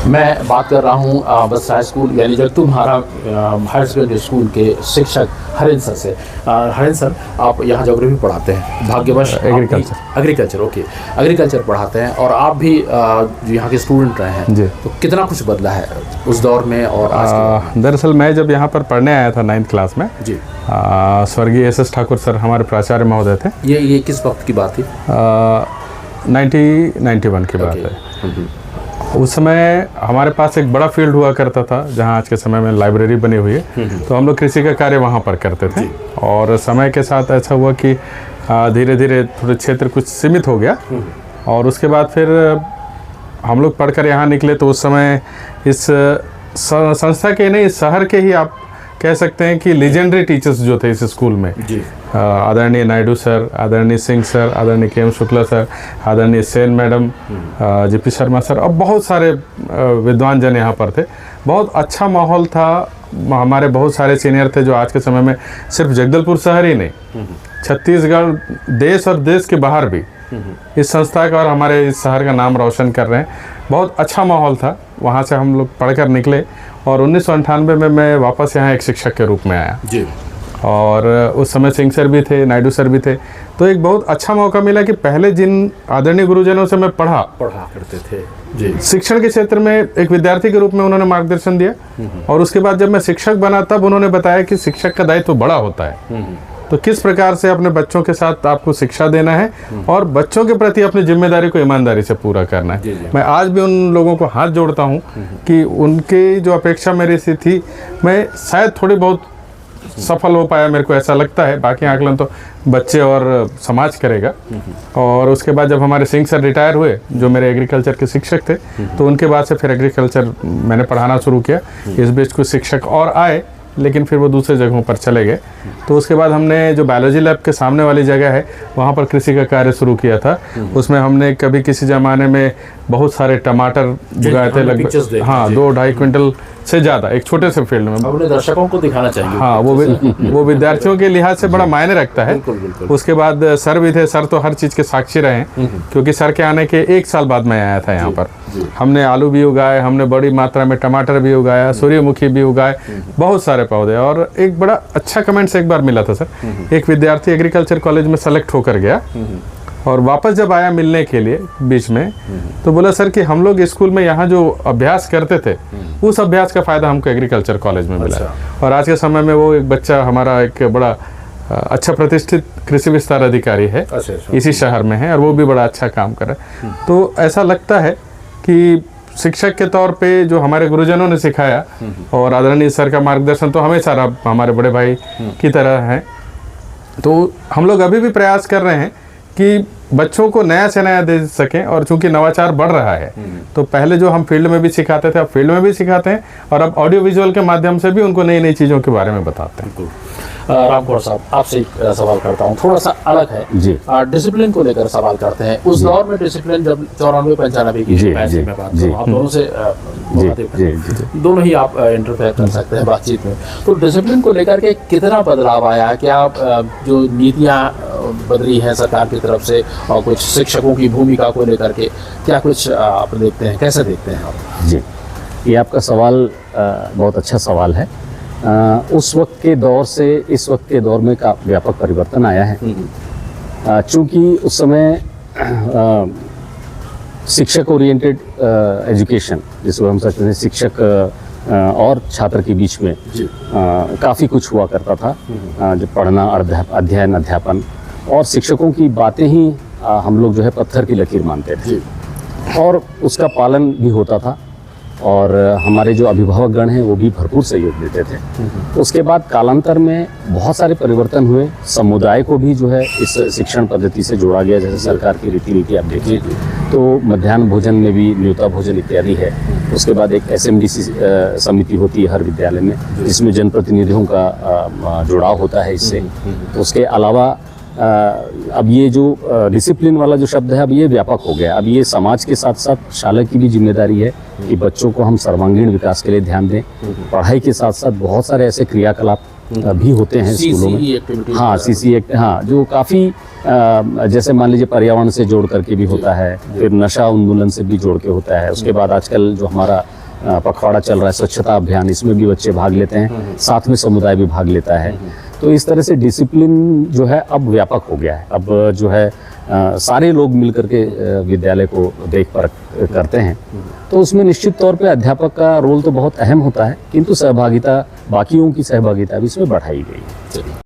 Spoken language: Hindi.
मैं बात कर रहा हूँ बस हाई स्कूल यानी जगतुम्हारा हायर सेकेंडरी स्कूल के शिक्षक हरेंद्र सर से। हरेंद्र सर, आप यहाँ ज्योग्राफी पढ़ाते हैं, भाग्यवश एग्रीकल्चर ओके एग्रीकल्चर पढ़ाते हैं और आप भी यहाँ के स्टूडेंट रहे हैं जी। तो कितना कुछ बदला है उस दौर में और आज? दरअसल मैं जब यहाँ पर पढ़ने आया था 9th क्लास में जी, स्वर्गीय SS ठाकुर सर हमारे प्राचार्य महोदय थे। ये किस वक्त की बात थी? 1991 की बात है। उस समय हमारे पास एक बड़ा फील्ड हुआ करता था जहाँ आज के समय में लाइब्रेरी बनी हुई है, तो हम लोग कृषि का कार्य वहाँ पर करते थे। और समय के साथ ऐसा हुआ कि धीरे धीरे थोड़े क्षेत्र कुछ सीमित हो गया और उसके बाद फिर हम लोग पढ़कर यहाँ निकले। तो उस समय इस संस्था के नहीं, इस शहर के ही आप कह सकते हैं कि लीजेंडरी टीचर्स जो थे इस स्कूल में, आदरणीय नायडू सर, आदरणीय सिंह सर, आदरणीय KM शुक्ला सर, आदरणीय Sen madam, JP Sharma sir और बहुत सारे विद्वान जन यहाँ पर थे। बहुत अच्छा माहौल था। हमारे बहुत सारे सीनियर थे जो आज के समय में सिर्फ जगदलपुर शहर ही नहीं, छत्तीसगढ़ देश और देश के बाहर भी इस संस्था का और हमारे इस शहर का नाम रोशन कर रहे हैं। बहुत अच्छा माहौल था। वहाँ से हम लोग पढ़कर निकले और 1998 में मैं वापस यहाँ एक शिक्षक के रूप में आया जी। और उस समय सिंह सर भी थे, नायडू सर भी थे। तो एक बहुत अच्छा मौका मिला कि पहले जिन आदरणीय गुरुजनों से मैं पढ़ा करते थे जी, शिक्षण के क्षेत्र में एक विद्यार्थी के रूप में उन्होंने मार्गदर्शन दिया। और उसके बाद जब मैं शिक्षक बना तब उन्होंने बताया कि शिक्षक का दायित्व बड़ा होता है, तो किस प्रकार से अपने बच्चों के साथ आपको शिक्षा देना है और बच्चों के प्रति अपनी जिम्मेदारी को ईमानदारी से पूरा करना है। मैं आज भी उन लोगों को हाथ जोड़ता हूँ कि उनकी जो अपेक्षा मेरी से थी, मैं शायद थोड़ी बहुत सफल हो पाया, मेरे को ऐसा लगता है। बाकी आकलन तो बच्चे और समाज करेगा। और उसके बाद जब हमारे सिंह सर रिटायर हुए, जो मेरे एग्रीकल्चर के शिक्षक थे, तो उनके बाद से फिर एग्रीकल्चर मैंने पढ़ाना शुरू किया। इस बीच कुछ शिक्षक और आए, लेकिन फिर वो दूसरे जगहों पर चले गए। तो उसके बाद हमने जो बायोलॉजी लैब के सामने वाली जगह है, वहाँ पर कृषि का कार्य शुरू किया था। उसमें हमने कभी किसी ज़माने में बहुत सारे टमाटर उगाए थे, लगभग 2-2.5 क्विंटल से ज़्यादा, एक छोटे से फील्ड में। अपने दर्शकों को दिखाना चाहिए। हाँ, वो विद्यार्थियों के लिहाज से बड़ा मायने रखता है। उसके बाद सर भी थे। सर तो हर चीज़ के साक्षी रहे हैं, क्योंकि सर के आने के 1 साल बाद मैं आया था यहाँ पर। हमने आलू भी उगाए, हमने बड़ी मात्रा में टमाटर भी उगाया, सूर्यमुखी भी उगाए, बहुत सारे पौधे। और एक बड़ा अच्छा कमेंट्स एक बार मिला था सर, एक विद्यार्थी एग्रीकल्चर कॉलेज में सेलेक्ट होकर गया और वापस जब आया मिलने के लिए बीच में, तो बोला सर कि हम लोग स्कूल में यहाँ जो अभ्यास करते थे, उस अभ्यास का फ़ायदा हमको एग्रीकल्चर कॉलेज में मिला। और आज के समय में वो एक बच्चा हमारा एक बड़ा अच्छा प्रतिष्ठित कृषि विस्तार अधिकारी है, इसी शहर में है, और वो भी बड़ा अच्छा काम कर रहा है। तो ऐसा लगता है कि शिक्षक के तौर पे जो हमारे गुरुजनों ने सिखाया और आदरणीय सर का मार्गदर्शन तो हमेशा हमारे बड़े भाई की तरह है। तो हम लोग अभी भी प्रयास कर रहे हैं कि बच्चों को नया से नया दे सकें। और चूंकि नवाचार बढ़ रहा है, तो पहले जो हम फील्ड में भी सिखाते थे, अब फील्ड में भी सिखाते हैं, और अब ऑडियो विजुअल के माध्यम से भी उनको नई नई चीज़ों के बारे में बताते हैं। रामगौड़ साहब, आपसे एक सवाल करता हूँ, थोड़ा सा अलग है जी। डिसिप्लिन को लेकर सवाल करते हैं। उस दौर में डिसिप्लिन जब 94-95 की मैं बात करूँ, आप दोनों से दोनों ही आप इंटरफेयर कर सकते हैं बातचीत में। तो डिसिप्लिन को लेकर के कितना बदलाव आया? क्या जो नीतियाँ बदली हैं सरकार की तरफ से, और कुछ शिक्षकों की भूमिका को लेकर के क्या कुछ आप देखते हैं, कैसे देखते हैं आप? जी, ये आपका सवाल बहुत अच्छा सवाल है। उस वक्त के दौर से इस वक्त के दौर में का व्यापक परिवर्तन आया है। चूँकि उस समय शिक्षक ओरिएंटेड एजुकेशन, जिसको हम कहते हैं, शिक्षक और छात्र के बीच में काफ़ी कुछ हुआ करता था। जो पढ़ना, अध्ययन, अध्यापन, और शिक्षकों की बातें ही हम लोग जो है पत्थर की लकीर मानते थे, और उसका पालन भी होता था। और हमारे जो अभिभावक गण हैं वो भी भरपूर सहयोग देते थे। उसके बाद कालांतर में बहुत सारे परिवर्तन हुए। समुदाय को भी जो है इस शिक्षण पद्धति से जोड़ा गया। जैसे सरकार की रीति नीति आप देखिए तो मध्याह्न भोजन में भी न्योता भोजन इत्यादि है। उसके बाद एक SMDC समिति होती है हर विद्यालय में, जिसमें जनप्रतिनिधियों का जुड़ाव होता है इससे। उसके अलावा अब ये जो डिसिप्लिन वाला जो शब्द है, अब ये व्यापक हो गया। अब ये समाज के साथ साथ शाला की भी जिम्मेदारी है कि बच्चों को हम सर्वांगीण विकास के लिए ध्यान दें। पढ़ाई के साथ साथ बहुत सारे ऐसे क्रियाकलाप भी होते हैं स्कूलों में। एक्टिविटीज, हाँ, CC एक्ट, हाँ, जो काफ़ी जैसे मान लीजिए पर्यावरण से जोड़ करके भी होता है, फिर नशा उन्मूलन से भी जोड़ के होता है। उसके बाद आजकल जो हमारा पखवाड़ा चल रहा है स्वच्छता अभियान, इसमें भी बच्चे भाग लेते हैं, साथ में समुदाय भी भाग लेता है। तो इस तरह से डिसिप्लिन जो है अब व्यापक हो गया है। अब जो है सारे लोग मिलकर के विद्यालय को देख परख करते हैं। तो उसमें निश्चित तौर पे अध्यापक का रोल तो बहुत अहम होता है, किंतु सहभागिता, बाकियों की सहभागिता भी इसमें बढ़ाई गई है।